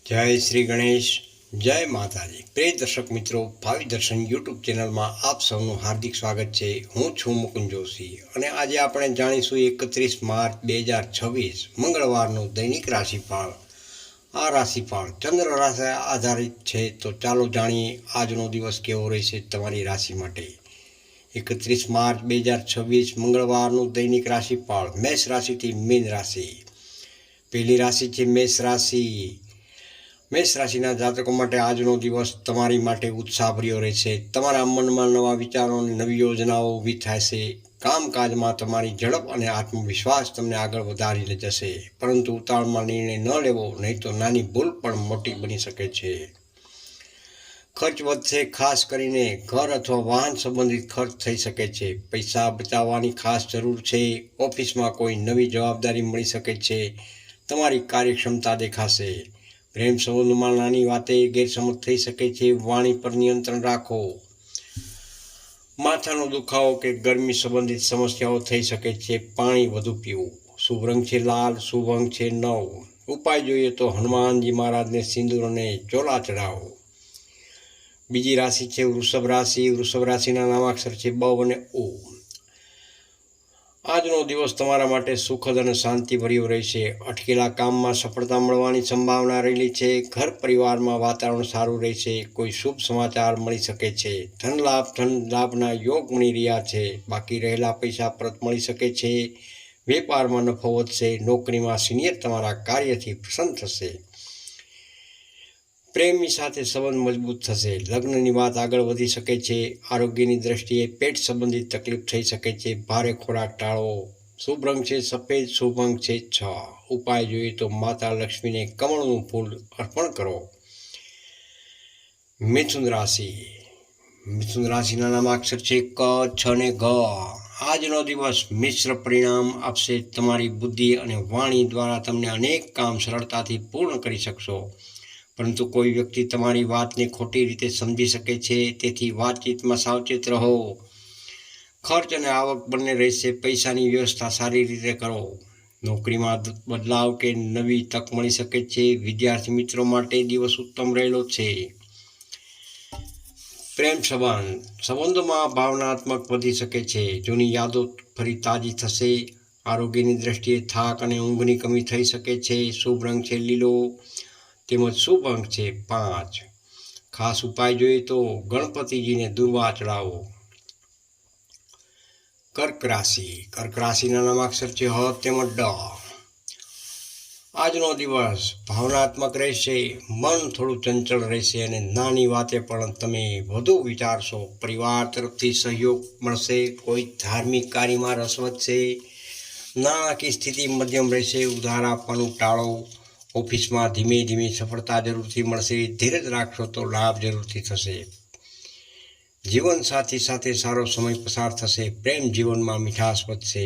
જય શ્રી ગણેશ, જય માતાજી। પ્રિય દર્શક મિત્રો, ભાવિ દર્શન યુટ્યુબ ચેનલમાં આપ સૌનું હાર્દિક સ્વાગત છે। હું છું મુકુંદ જોશી અને આજે આપણે જાણીશું 31 માર્ચ 2026 મંગળવારનું દૈનિક રાશિફળ। આ રાશિફળ ચંદ્ર રાશિ આધારિત છે, તો ચાલો જાણીએ આજનો દિવસ કેવો રહેશે તમારી રાશિ માટે। 31 માર્ચ 2026 મંગળવારનું દૈનિક રાશિફળ। મેષ રાશિથી મીન રાશિ। પહેલી રાશિ છે મેષ રાશિ। મેષ રાશિના જાતકો માટે આજનો દિવસ તમારી માટે ઉત્સાહભર્યો રહેશે। તમારા મનમાં નવા વિચારો અને નવી યોજનાઓ ઊભી થશે। કામકાજમાં તમારી ઝડપ અને આત્મવિશ્વાસ તમને આગળ વધારી જશે, પરંતુ ઉતાવળમાં નિર્ણય ન લેવો, નહીં તો નાની ભૂલ પણ મોટી બની શકે છે। ખર્ચ વધશે, ખાસ કરીને ઘર અથવા વાહન સંબંધિત ખર્ચ થઈ શકે છે। પૈસા બચાવવાની ખાસ જરૂર છે। ઓફિસમાં કોઈ નવી જવાબદારી મળી શકે છે। તમારી કાર્યક્ષમતા દેખાશે। પ્રેમ સંબંધમાં નાની વાતે ગેરસમજ થઈ શકે છે। વાણી પર નિયંત્રણ રાખો। માથાનો દુખાવો કે ગરમી સંબંધિત સમસ્યાઓ થઈ શકે છે। પાણી વધુ પીવું। શુભ રંગ છે લાલ, શુભ અંક છે 9। ઉપાય જોઈએ તો હનુમાનજી મહારાજને સિંદૂર અને ચોલા ચડાવો। બીજી રાશિ છે વૃષભ રાશિ। વૃષભ રાશિના નામાક્ષર છે બ અને ઉ। આજનો દિવસ તમારા માટે સુખદ અને શાંતિભર્યો રહેશે। અટકેલા કામમાં સફળતા મળવાની સંભાવના રહેલી છે। ઘર પરિવારમાં વાતાવરણ સારું રહેશે। કોઈ શુભ સમાચાર મળી શકે છે। ધન લાભના યોગ મળી રહ્યા છે। બાકી રહેલા પૈસા પરત મળી શકે છે। વેપારમાં નફો વધશે। નોકરીમાં સિનિયર તમારા કાર્યથી પ્રસન્ન થશે। પ્રેમી સાથે સંબંધ મજબૂત થશે। લગ્નની વાત આગળ વધી શકે છે। આરોગ્યની દ્રષ્ટિએ પેટ સંબંધિત તકલીફ થઈ શકે છે। ભારે ખોરાક ટાળો। શુભ રંગ છે સફેદ, શુભ અંક છે 6। ઉપાય જોઈએ તો માતા લક્ષ્મીને કમળનું ફૂલ અર્પણ કરો। મિથુન રાશિ। મિથુન રાશિના નામાક્ષર છે ક, છ અને ઘ। આજનો દિવસ મિશ્ર પરિણામ આપશે। તમારી બુદ્ધિ અને વાણી દ્વારા તમને અનેક કામ સરળતાથી પૂર્ણ કરી શકશો, પરંતુ કોઈ વ્યક્તિ તમારી વાતને ખોટી રીતે સમજી શકે છે, તેથી વાતચીતમાં સાવચેત રહો। ખર્ચ અને આવક બંને રહેશે। પૈસાની વ્યવસ્થા સારી રીતે કરો। નોકરીમાં બદલાવ કે નવી તક મળી શકે છે। વિદ્યાર્થી મિત્રો માટે દિવસ ઉત્તમ રહેલો છે। પ્રેમ સંબંધોમાં ભાવનાત્મક વધી શકે છે। જૂની યાદો ફરી તાજી થશે। આરોગ્યની દ્રષ્ટિએ થાક અને ઊંઘની કમી થઈ શકે છે। શુભ રંગ છે લીલો તેમજ શુભ અંક છે 5। ખાસ ઉપાય જોઈએ તો ગણપતિજીને દુર્વા ચડાવો। કર્ક રાશિ। કર્ક રાશિના નામાક્ષર છે હ તેમજ ડ। આજનો દિવસ ભાવનાત્મક રહેશે। મન થોડું ચંચળ રહેશે અને નાની વાતે પણ તમે વધુ વિચારશો। પરિવાર તરફથી સહયોગ મળશે। કોઈ ધાર્મિક કાર્યમાં રસ વધશે। નાણાકીય સ્થિતિ મધ્યમ રહેશે। ઉધાર આપવાનું ટાળો। ઓફિસમાં ધીમે ધીમે સફળતા જરૂરથી મળશે। ધીરજ રાખશો તો લાભ જરૂરથી થશે। જીવનસાથી સાથે સારો સમય પસાર થશે। પ્રેમ જીવનમાં મીઠાશ વધશે।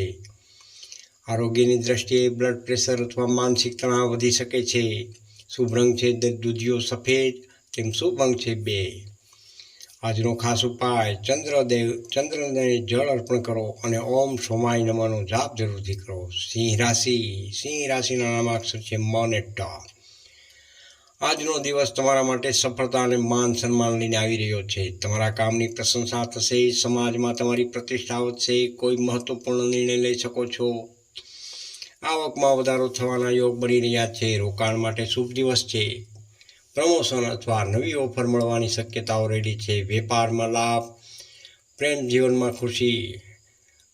આરોગ્યની દ્રષ્ટિએ બ્લડ પ્રેશર અથવા માનસિક તણાવ વધી શકે છે। શુભ રંગ છે દૂધિયો સફેદ તેમ શુભ અંક છે 2। આજનો ખાસ ઉપાય ચંદ્રને જળ અર્પણ કરો અને ઓમ સોમાય નમઃનો જાપ જરૂરથી કરો। સિંહ રાશિ। સિંહ રાશિના નામાક્ષર છે મ અને ટ। આજનો દિવસ તમારા માટે સફળતા અને માન સન્માન લઈને આવી રહ્યો છે। તમારા કામની પ્રશંસા થશે। સમાજમાં તમારી પ્રતિષ્ઠા વધશે। કોઈ મહત્વપૂર્ણ નિર્ણય લઈ શકો છો। આવકમાં વધારો થવાના યોગ બની રહ્યા છે। રોકાણ માટે શુભ દિવસ છે। પ્રમોશન અથવા નવી ઓફર મળવાની શક્યતાઓ રહેલી છે। વેપારમાં લાભ। પ્રેમ જીવનમાં ખુશી।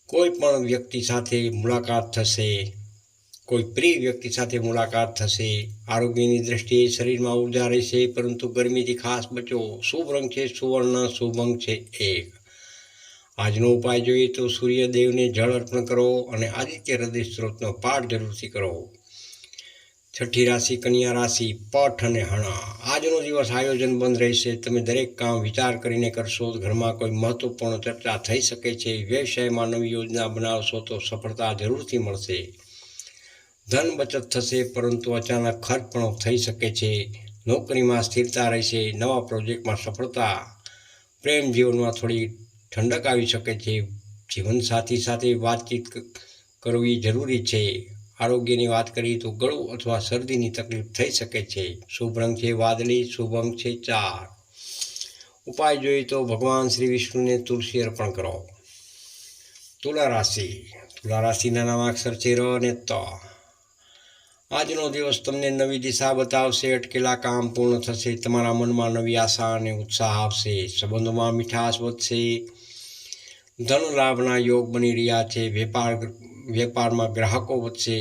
કોઈ પણ વ્યક્તિ સાથે મુલાકાત થશે। કોઈ પ્રિય વ્યક્તિ સાથે મુલાકાત થશે। આરોગ્યની દ્રષ્ટિએ શરીરમાં ઉર્જા રહેશે, પરંતુ ગરમીથી ખાસ બચો। શુભ રંગ છે સુવર્ણ, શુભ અંક છે 1। આજનો ઉપાય જોઈએ તો સૂર્યદેવને જળ અર્પણ કરો અને આદિત્ય હૃદય સ્ત્રોતનો પાઠ જરૂરથી કરો। છઠ્ઠી રાશિ કન્યા રાશિ। પઠ અને હણા। આજનો દિવસ આયોજન બંધ રહેશે। તમે દરેક કામ વિચાર કરીને કરશો। ઘરમાં કોઈ મહત્વપૂર્ણ ચર્ચા થઈ શકે છે। વ્યવસાયમાં નવી યોજના બનાવશો તો સફળતા જરૂરથી મળશે। ધન બચત થશે, પરંતુ અચાનક ખર્ચ પણ થઈ શકે છે। નોકરીમાં સ્થિરતા રહેશે। નવા પ્રોજેક્ટમાં સફળતા। પ્રેમ જીવનમાં થોડી ઠંડક આવી શકે છે। જીવનસાથી સાથે વાતચીત કરવી જરૂરી છે। આરોગ્યની વાત કરીએ તો ગળું અથવા શરદીની તકલીફ થઈ શકે છે. શુભ રંગ છે વાદળી, શુભ અંક છે 4. ઉપાય જોઈએ તો ભગવાન શ્રી વિષ્ણુને તુલસી અર્પણ કરો. તુલા રાશિના નામાક્ષર છે ર અને ત. આજનો દિવસ તમને નવી દિશા બતાવશે, અટકેલા કામ પૂર્ણ થશે, તમારા મનમાં નવી આશા અને ઉત્સાહ આવશે, સંબંધોમાં મીઠાશ વધશે, ધન લાભના યોગ બની રહ્યા છે, વેપારમાં ગ્રાહકો વધશે,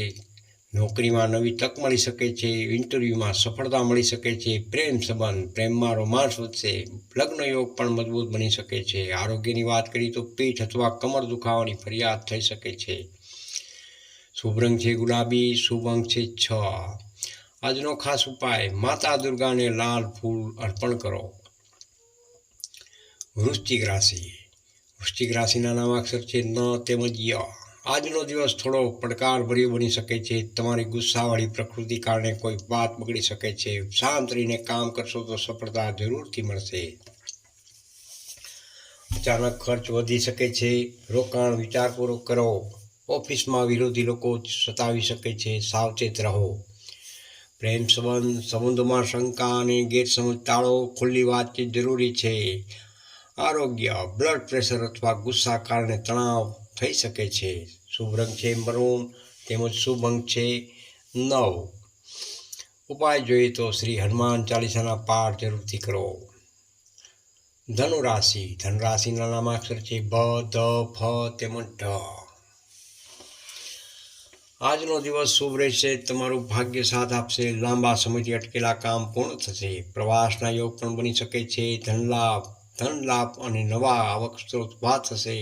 નોકરીમાં નવી તક મળી શકે છે, ઇન્ટરવ્યૂમાં સફળતા મળી શકે છે, પ્રેમમાં રોમાંસ વધશે, લગ્ન યોગ પણ મજબૂત બની શકે છે. આરોગ્યની વાત કરીએ તો પીઠ અથવા કમર દુખાવાની ફરિયાદ થઈ શકે છે. શુભ રંગ છે ગુલાબી, શુભ અંક છે 6. આજનો ખાસ ઉપાય માતા દુર્ગાને લાલ ફૂલ અર્પણ કરો. વૃશ્ચિક રાશિના નામાક્ષર છે ન તેમજ ય. આજનો દિવસ થોડો પડકારભર્યો બની શકે છે. તમારી ગુસ્સાવાળી પ્રકૃતિ કારણે કોઈ વાત બગડી શકે છે. શાંત રહીને કામ કરશો તો સફળતા જરૂરથી મળશે. અચાનક ખર્ચ વધી શકે છે. રોકાણ વિચારપૂર્વક કરો. ઓફિસમાં વિરોધી લોકો સતાવી શકે છે, સાવચેત રહો. પ્રેમ સંબંધોમાં શંકા અને ગેરસમજ ટાળો. ખુલ્લી વાતચીત જરૂરી છે. આરોગ્ય બ્લડ પ્રેશર અથવા ગુસ્સા કારણે તણાવ થઈ શકે છે. શુભ રંગ છે મરૂન તેમજ શુભ અંક છે 9. ઉપાય જોઈએ તો શ્રી હનુમાન ચાલીસાના પાઠ જરૂરથી કરો. ધનુરાશિના નામાક્ષર છે ભ, ધ, ફ તેમજ ઢ. આજનો દિવસ શુભ રહેશે. તમારું ભાગ્ય સાથ આપશે. લાંબા સમયથી અટકેલા કામ પૂર્ણ થશે. પ્રવાસના યોગ પણ બની શકે છે. ધન લાભ અને નવા આવક સ્ત્રોત ઉભા થશે.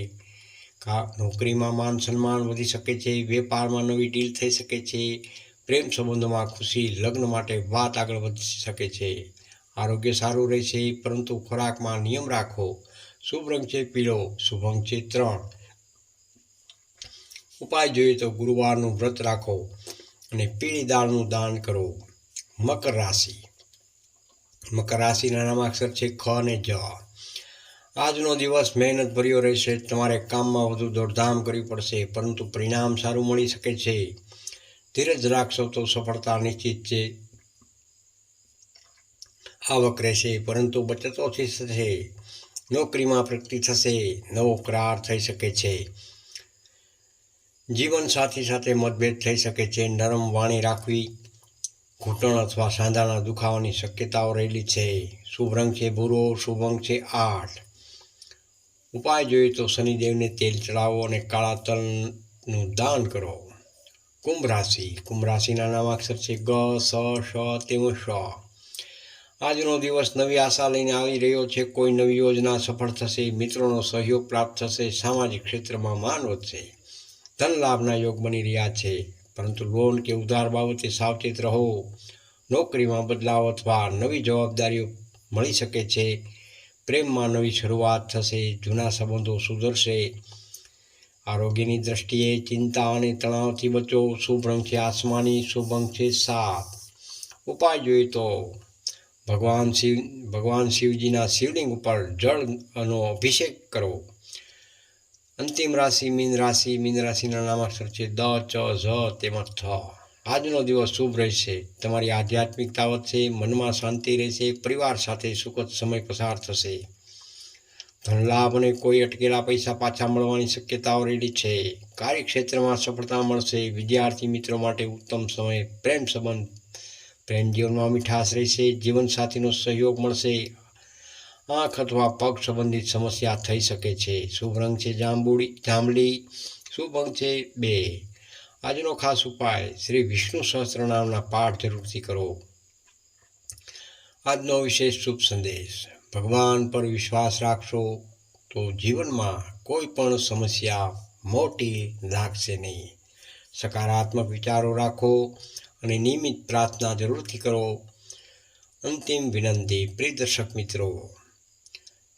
નોકરીમાં માન સન્માન વધી શકે છે. વેપારમાં નવી ડીલ થઈ શકે છે. પ્રેમ સંબંધોમાં ખુશી, લગ્ન માટે વાત આગળ વધી શકે છે. આરોગ્ય સારું રહેશે, પરંતુ ખોરાકમાં નિયમ રાખો. શુભ રંગ છે પીળો, શુભ અંક છે 3. ઉપાય જોઈએ તો ગુરુવારનું વ્રત રાખો અને પીળી દાળનું દાન કરો. મકર રાશિના નામાક્ષર છે ખ અને જ. આજનો દિવસ મહેનત ભર્યો રહેશે. તમારે કામમાં વધુ દોડધામ કરવી પડશે, પરંતુ પરિણામ સારું મળી શકે છે. ધીરજ રાખશો તો સફળતા નિશ્ચિત છે. આવક રહેશે, પરંતુ બચતોથી થશે. નોકરીમાં પ્રગતિ થશે. નવો કરાર થઈ શકે છે. જીવનસાથી સાથે મતભેદ થઈ શકે છે. નરમ વાણી રાખવી. ઘૂંટણ અથવા સાંધાના દુખાવાની શક્યતાઓ રહેલી છે. શુભ રંગ છે ભૂરો, શુભ અંક છે 8. ઉપાય જોઈએ તો શનિદેવને તેલ ચડાવો અને કાળા તલનું દાન કરો. કુંભ રાશિના નામાક્ષર છે ગ, સ, શ તેમજ શ. આજનો દિવસ નવી આશા લઈને આવી રહ્યો છે. કોઈ નવી યોજના સફળ થશે. મિત્રોનો સહયોગ પ્રાપ્ત થશે. સામાજિક ક્ષેત્રમાં માન વધશે. ધન લાભના યોગ બની રહ્યા છે, પરંતુ લોન કે ઉધાર બાબતે સાવચેત રહો. નોકરીમાં બદલાવ અથવા નવી જવાબદારીઓ મળી શકે છે. પ્રેમમાં નવી શરૂઆત થશે. જૂના સંબંધો સુધરશે. આરોગ્યની દ્રષ્ટિએ ચિંતા અને તણાવથી બચો. શુભ રંગ છે આસમાની, શુભ અંક છે 7. ઉપાય જોઈએ તો ભગવાન શિવજીના શિવલિંગ ઉપર જળનો અભિષેક કરો. અંતિમ રાશિ મીન રાશિના નામાક્ષર છે દ, ચ, ઝ તેમજ થ. આજનો દિવસ શુભ રહેશે. તમારી આધ્યાત્મિકતા વધશે. મનમાં શાંતિ રહેશે. પરિવાર સાથે સુખદ સમય પસાર થશે. ધન લાભ અને કોઈ અટકેલા પૈસા પાછા મળવાની શક્યતાઓ રહેલી છે. કાર્યક્ષેત્રમાં સફળતા મળશે. વિદ્યાર્થી મિત્રો માટે ઉત્તમ સમય. પ્રેમ જીવનમાં મીઠાશ રહેશે. જીવનસાથીનો સહયોગ મળશે. આંખ અથવા પગ સંબંધિત સમસ્યા થઈ શકે છે. શુભ રંગ છે જાંબલી, શુભ અંક છે 2. આજનો ખાસ ઉપાય શ્રી વિષ્ણુ સહસ્ત્રનામના પાઠ જરૂરથી કરો. આજનો વિશેષ શુભ સંદેશ: ભગવાન પર વિશ્વાસ રાખશો તો જીવનમાં કોઈ પણ સમસ્યા મોટી લાગશે નહીં. સકારાત્મક વિચારો રાખો અને નિયમિત પ્રાર્થના જરૂરથી કરો. અંતિમ વિનંતી: પ્રિય દર્શક મિત્રો,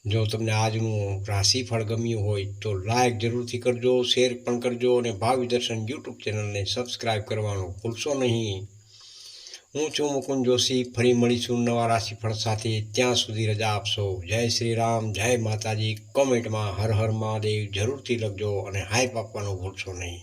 જો તમને આજનું રાશિફળ ગમ્યું હોય તો લાઈક જરૂરથી કરજો, શેર પણ કરજો અને ભાવિ દર્શન યુટ્યુબ ચેનલને સબસ્ક્રાઈબ કરવાનું ભૂલશો નહીં. હું છું મુકુંદ જોશી. ફરી મળીશું નવા રાશિફળ સાથે. ત્યાં સુધી રજા આપશો. જય શ્રી રામ, જય માતાજી. કોમેન્ટમાં હર હર મહાદેવ જરૂરથી લખજો અને હાઈપ આપવાનું ભૂલશો નહીં.